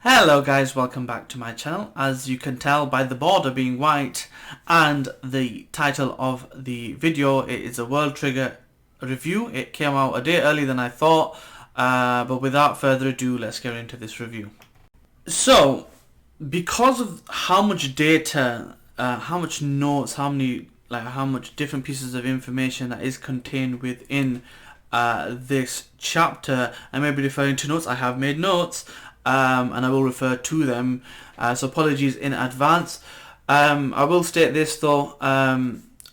Hello guys, welcome back to my channel. As you can tell by the border being white and the title of the video, it is a World Trigger review. It came out a day earlier than I thought, but without further ado, let's get into this review. So, because of how much data, how much notes, how much different pieces of information that is contained within this chapter, I may be referring to notes. I have made notes. And I will refer to them, so apologies in advance. I will state this though,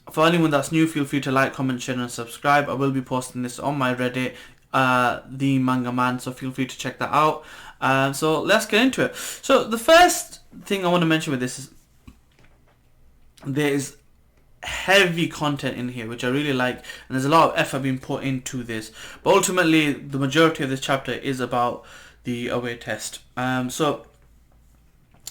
for anyone that's new, feel free to like, comment, share and subscribe. I will be posting this on my Reddit, the Manga Man, so feel free to check that out. So let's get into it. So the first thing I want to mention with this is there is heavy content in here, which I really like, and there's a lot of effort being put into this, but ultimately the majority of this chapter is about the away test. So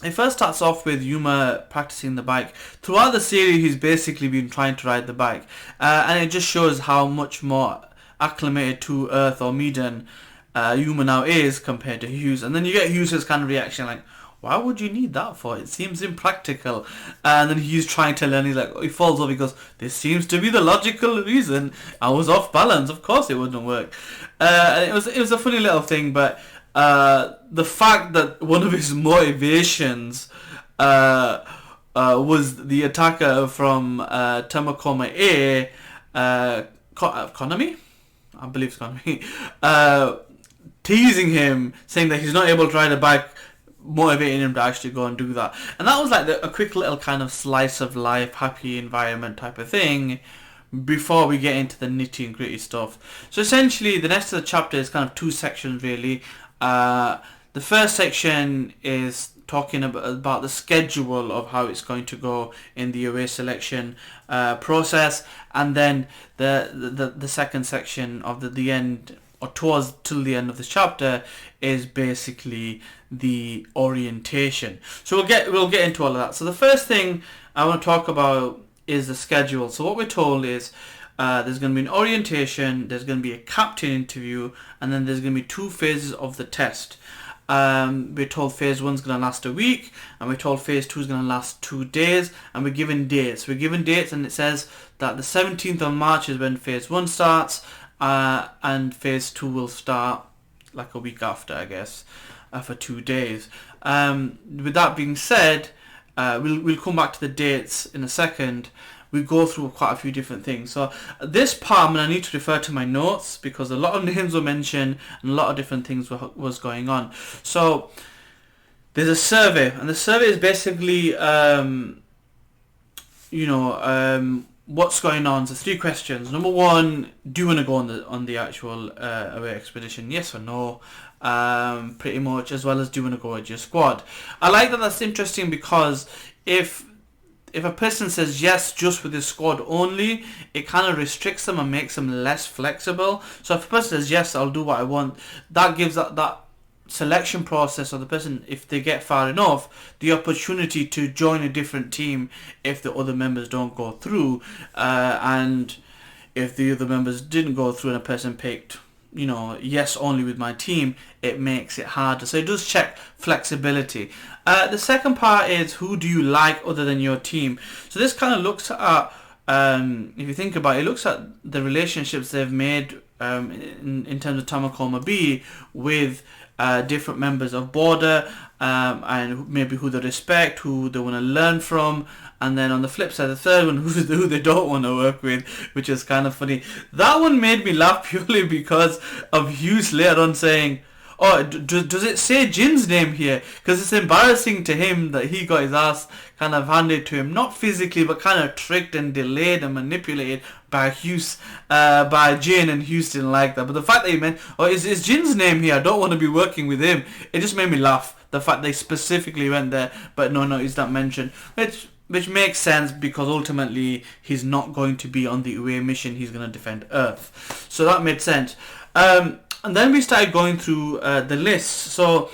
it first starts off with Yuma practicing the bike. Throughout the series, he's basically been trying to ride the bike, and it just shows how much more acclimated to Earth or Medan Yuma now is compared to Hyuse. And then you get Hyuse's kind of reaction like, why would you need that for? It seems impractical. And then he's trying to learn. He's like, he falls over. He goes, this seems to be the logical reason. I was off balance. Of course it wouldn't work. And it was a funny little thing, but the fact that one of his motivations was the attacker from Tamakoma A, Konami? I believe it's Konami, teasing him, saying that he's not able to ride a bike, motivating him to actually go and do that. And that was like a quick little kind of slice of life, happy environment type of thing, before we get into the nitty and gritty stuff. So essentially the next of the chapter is kind of two sections really. The first section is talking about the schedule of how it's going to go in the away selection process, and then the second section of the end, or towards till the end of this chapter, is basically the orientation. So we'll get into all of that. So the first thing I want to talk about is the schedule. So what we're told is there's going to be an orientation, there's going to be a captain interview, and then there's going to be two phases of the test. We're told phase 1 is going to last a week, and we're told phase 2 is going to last 2 days, and we're given dates. We're given dates, and it says that the 17th of March is when phase 1 starts, and phase 2 will start like a week after, I guess, for 2 days. With that being said, we'll come back to the dates in a second. We go through quite a few different things. So this part, I'm going to need to refer to my notes because a lot of names were mentioned and a lot of different things was going on. So there's a survey, and the survey is basically, what's going on. So 3 questions. Number 1, do you want to go on the actual away expedition? Yes or no? Pretty much, as well as do you want to go with your squad. I like that. That's interesting because if a person says yes just with his squad only, it kind of restricts them and makes them less flexible. So if a person says yes, I'll do what I want, that gives that selection process, or the person, if they get far enough, the opportunity to join a different team if the other members don't go through, and if the other members didn't go through and a person picked yes only with my team, it makes it harder. So it does check flexibility. The second part is, who do you like other than your team? So this kind of looks at, if you think about it, it looks at the relationships they've made in terms of Tamakoma B with different members of Border, and maybe who they respect, who they want to learn from. And then on the flip side, the third one, who they don't want to work with, which is kind of funny. That one made me laugh purely because of Hyuse later on saying, oh, does it say Jin's name here? Because it's embarrassing to him that he got his ass kind of handed to him, not physically, but kind of tricked and delayed and manipulated by Hyuse, by Jin, and Hyuse didn't like that. But the fact that he meant, oh, is Jin's name here? I don't want to be working with him. It just made me laugh. The fact they specifically went there, but no, he's not mentioned. Which makes sense because ultimately he's not going to be on the away mission. He's going to defend Earth. So that made sense. And then we started going through the list. So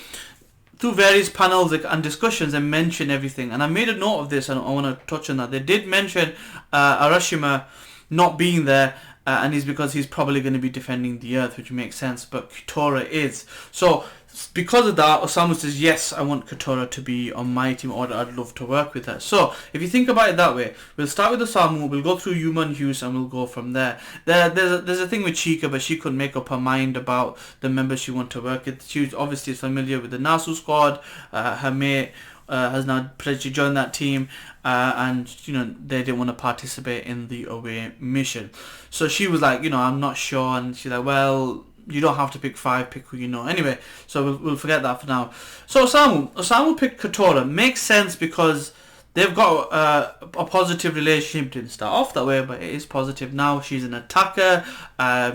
through various panels and discussions, they mention everything. And I made a note of this, and I want to touch on that. They did mention Arashima not being there, and it's because he's probably going to be defending the Earth, which makes sense. But Kitora is. So because of that, Osamu says, yes, I want Katora to be on my team, or I'd love to work with her. So, if you think about it that way, we'll start with Osamu, we'll go through Yuma and Hyuse, and we'll go from there. There's a thing with Chika, but she couldn't make up her mind about the members she wanted to work with. She was obviously familiar with the Nasu squad. Her mate has now pledged to join that team, and they didn't want to participate in the away mission. So she was like, I'm not sure, and she's like, well, you don't have to pick 5, pick who you know. Anyway, so we'll forget that for now. So Osamu picked Katora. Makes sense because they've got a positive relationship. Didn't start off that way, but it is positive now. She's an attacker.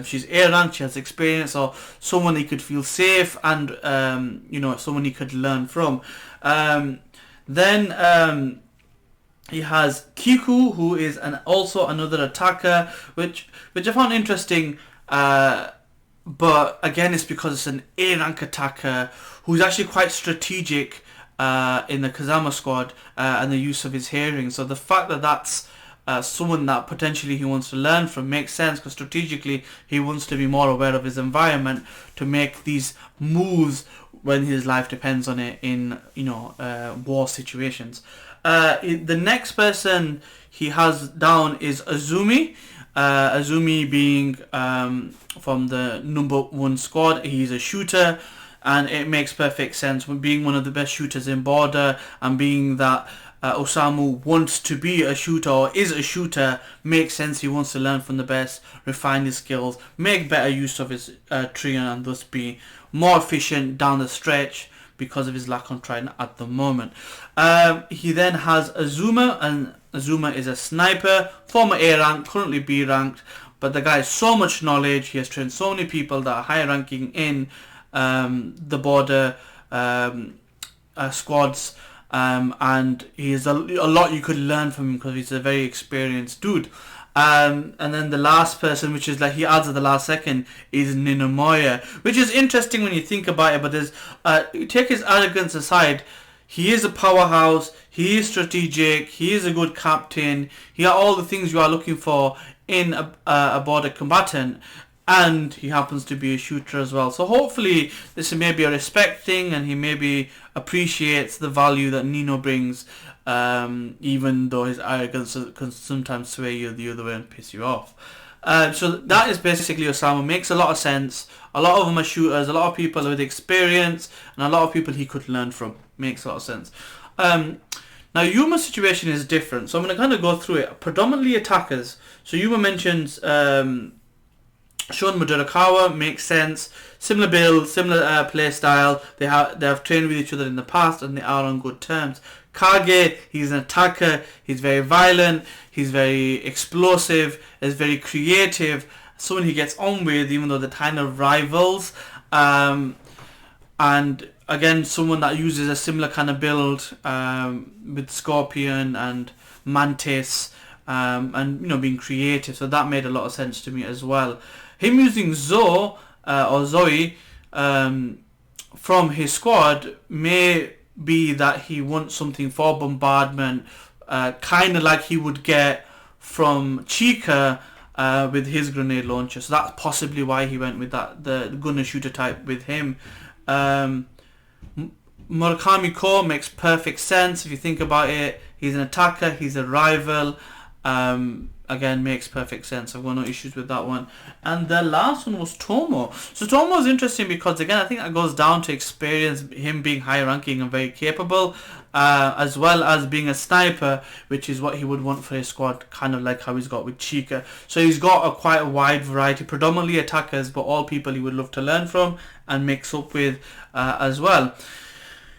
She's A rank. She has experience, or someone he could feel safe, and someone he could learn from. Then he has Kiku, who is also another attacker, which I found interesting. But again, it's because it's an A rank attacker who's actually quite strategic in the Kazama squad and the use of his hearing. So the fact that that's someone that potentially he wants to learn from makes sense, because strategically he wants to be more aware of his environment to make these moves when his life depends on it in war situations. The next person he has down is Azumi. Azumi being from the number 1 squad. He's a shooter, and it makes perfect sense. Being one of the best shooters in Border, and being that Osamu wants to be a shooter, or is a shooter, makes sense. He wants to learn from the best, refine his skills, make better use of his trion, and thus be more efficient down the stretch because of his lack of trident at the moment. He then has Azuma, and Azuma is a sniper, former A rank, currently B ranked, but the guy has so much knowledge. He has trained so many people that are high ranking in the Border squads, and he has a lot you could learn from him because he's a very experienced dude. And then the last person, which is like he adds at the last second, is Ninomoya, which is interesting when you think about it. But there's take his arrogance aside, he is a powerhouse, he is strategic, he is a good captain, he has all the things you are looking for in a Border combatant, and he happens to be a shooter as well. So hopefully this is maybe a respect thing, and he maybe appreciates the value that Nino brings, even though his arrogance can sometimes sway you the other way and piss you off. So that is basically Osamu. Makes a lot of sense. A lot of them are shooters, a lot of people with experience, and a lot of people he could learn from. Makes a lot of sense. Now Yuma's situation is different, so I'm going to kind of go through it. Predominantly attackers. So Yuma mentions Shun Mudurakawa, makes sense. Similar build, similar play style. They have trained with each other in the past, and they are on good terms. Kage, he's an attacker. He's very violent. He's very explosive. He's very creative. Someone he gets on with, even though they're kind of rivals. And again, someone that uses a similar kind of build with Scorpion and Mantis, and being creative. So that made a lot of sense to me as well. Him using Zoe from his squad may be that he wants something for bombardment, kind of like he would get from Chika with his grenade launcher. So that's possibly why he went with that, the gunner shooter type with him. Murakami Ko makes perfect sense if you think about it. He's an attacker, he's a rival. Again, makes perfect sense. I've got no issues with that one. And the last one was Tomo. So Tomo is interesting because, again, I think that goes down to experience, him being high ranking and very capable, as well as being a sniper, which is what he would want for his squad, kind of like how he's got with Chika. So he's got quite a wide variety, predominantly attackers, but all people he would love to learn from and mix up with as well.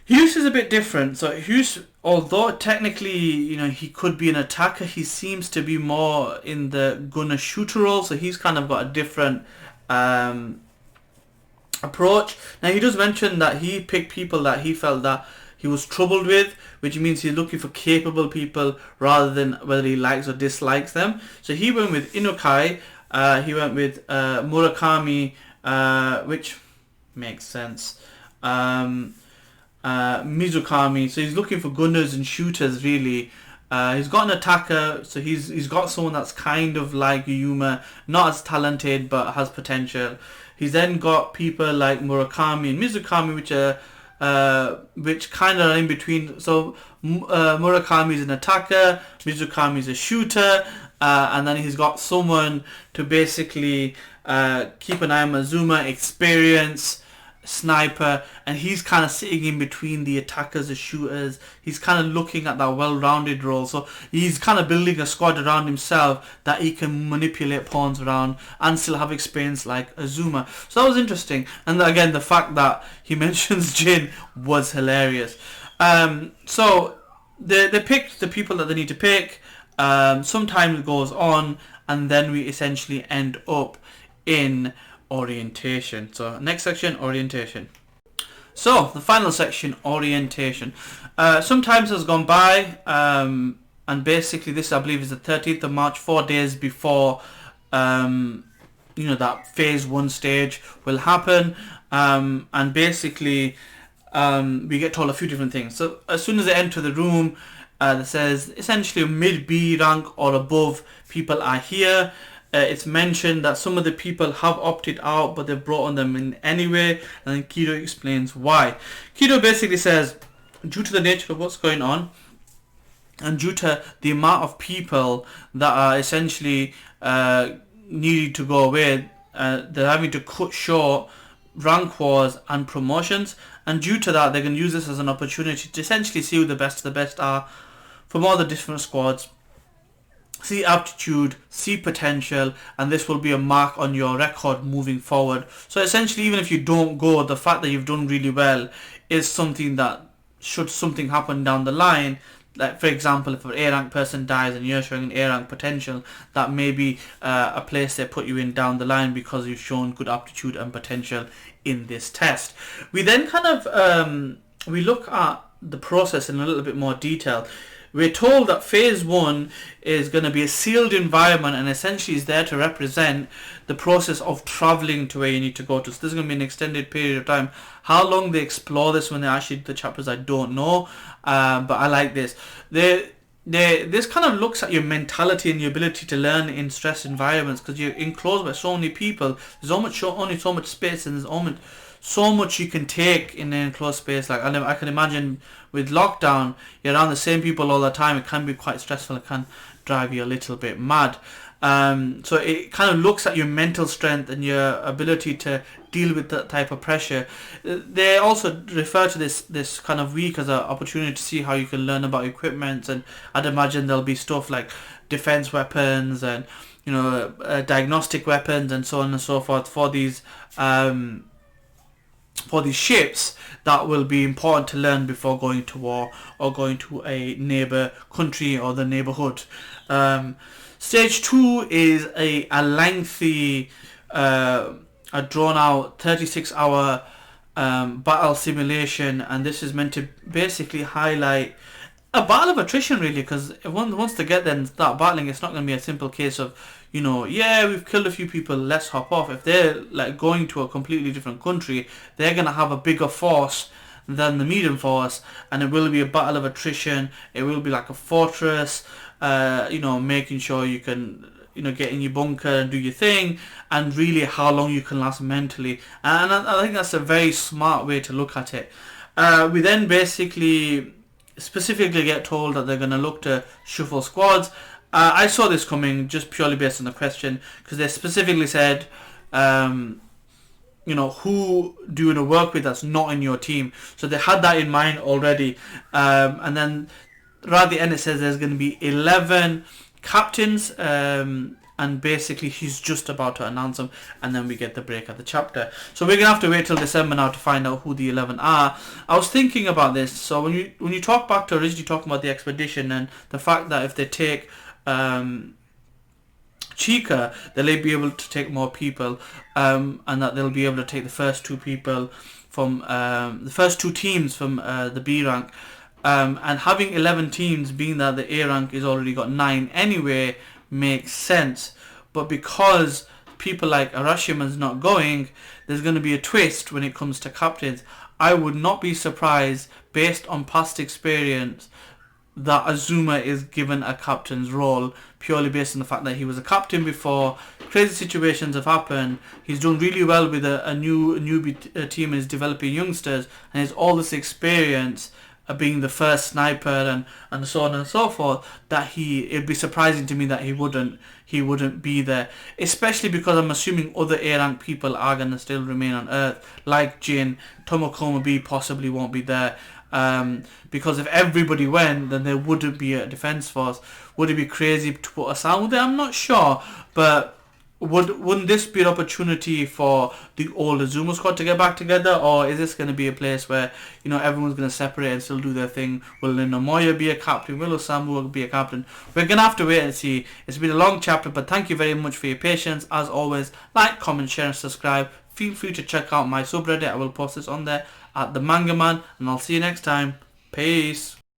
Hyuse is a bit different. So Hyuse, although technically, he could be an attacker, he seems to be more in the gunner shooter role. So he's kind of got a different approach. Now he does mention that he picked people that he felt that he was troubled with, which means he's looking for capable people rather than whether he likes or dislikes them. So he went with Inukai, he went with Murakami, which makes sense. Mizukami, so he's looking for gunners and shooters really, He's got an attacker, so he's got someone that's kind of like Yuma, not as talented but has potential. He's then got people like Murakami and Mizukami, which kind of are in between. So Murakami is an attacker, Mizukami is a shooter, and then he's got someone to basically keep an eye on Azuma, experience, sniper, and he's kind of sitting in between the attackers, the shooters. He's kind of looking at that well-rounded role, so he's kind of building a squad around himself that he can manipulate pawns around and still have experience like Azuma. So that was interesting, and again the fact that he mentions Jin was hilarious. So they picked the people that they need to pick. Some time goes on, and then we essentially end up in orientation. So next section, orientation. So the final section, orientation. Some time has gone by, and basically this, I believe, is the 13th of March, 4 days before that phase 1 stage will happen, and basically we get told a few different things. So as soon as they enter the room, it says essentially mid B rank or above people are here. It's mentioned that some of the people have opted out, but they've brought on them in anyway, and then Kido explains why. Kido basically says, due to the nature of what's going on, and due to the amount of people that are essentially needing to go away, they're having to cut short rank wars and promotions, and due to that, they're going to use this as an opportunity to essentially see who the best of the best are from all the different squads. See aptitude, see potential, and this will be a mark on your record moving forward. So essentially, even if you don't go, the fact that you've done really well is something that, should something happen down the line, like for example, if an A rank person dies and you're showing an A rank potential, that may be a place they put you in down the line because you've shown good aptitude and potential in this test. We then kind of we look at the process in a little bit more detail. We're told that phase 1 is going to be a sealed environment and essentially is there to represent the process of traveling to where you need to go to. So this is going to be an extended period of time. How long they explore this when they actually do the chapters, I don't know, but I like this. This kind of looks at your mentality and your ability to learn in stress environments, because you're enclosed by so many people. There's only so much space, and there's so much you can take in an enclosed space. Like I can imagine with lockdown, you're around the same people all the time. It can be quite stressful. It can drive you a little bit mad. So it kind of looks at your mental strength and your ability to deal with that type of pressure. They also refer to this kind of week as an opportunity to see how you can learn about equipment, and I'd imagine there'll be stuff like defense weapons and diagnostic weapons and so on and so forth for these ships that will be important to learn before going to war or going to a neighbour country or the neighbourhood. Stage 2 is a lengthy, a drawn out 36-hour battle simulation, and this is meant to basically highlight a battle of attrition, really, because once they get there and start battling, it's not going to be a simple case of, we've killed a few people, let's hop off. If they're like going to a completely different country, they're going to have a bigger force than the medium force, and it will be a battle of attrition. It will be like a fortress, making sure you can get in your bunker and do your thing, and really how long you can last mentally. And I think that's a very smart way to look at it. We then basically specifically get told that they're going to look to shuffle squads. I saw this coming just purely based on the question, because they specifically said, who do you want to work with that's not in your team. So they had that in mind already. And then right at the end it says there's going to be 11 captains, and basically he's just about to announce them, and then we get the break at the chapter. So we're going to have to wait till December now to find out who the 11 are. I was thinking about this. So when you talk back to originally talking about the expedition and the fact that if they take Chika, they'll be able to take more people, and that they'll be able to take the first two people from the first two teams from the B rank, and having 11 teams, being that the A rank is already got 9 anyway, makes sense. But because people like Arashima's not going, there's going to be a twist when it comes to captains. I would not be surprised, based on past experience, that Azuma is given a captain's role purely based on the fact that he was a captain before. Crazy situations have happened. He's done really well with a newbie team and is developing youngsters, and has all this experience being the first sniper and so on and so forth, that it'd be surprising to me that he wouldn't be there, especially because I'm assuming other A rank people are going to still remain on Earth, like Jin. Tamakoma B possibly won't be there, because if everybody went, then there wouldn't be a defense force. Would it be crazy to put Asam there? I'm not sure, but wouldn't this be an opportunity for the old Azuma squad to get back together, or is this going to be a place where, you know, everyone's going to separate and still do their thing? Will Moya be a captain? Will Osamu be a captain? We're going to have to wait and see. It's been a long chapter, but thank you very much for your patience. As always, like, comment, share and subscribe. Feel free to check out my subreddit. I will post this on there at the Manga Man, and I'll see you next time. Peace.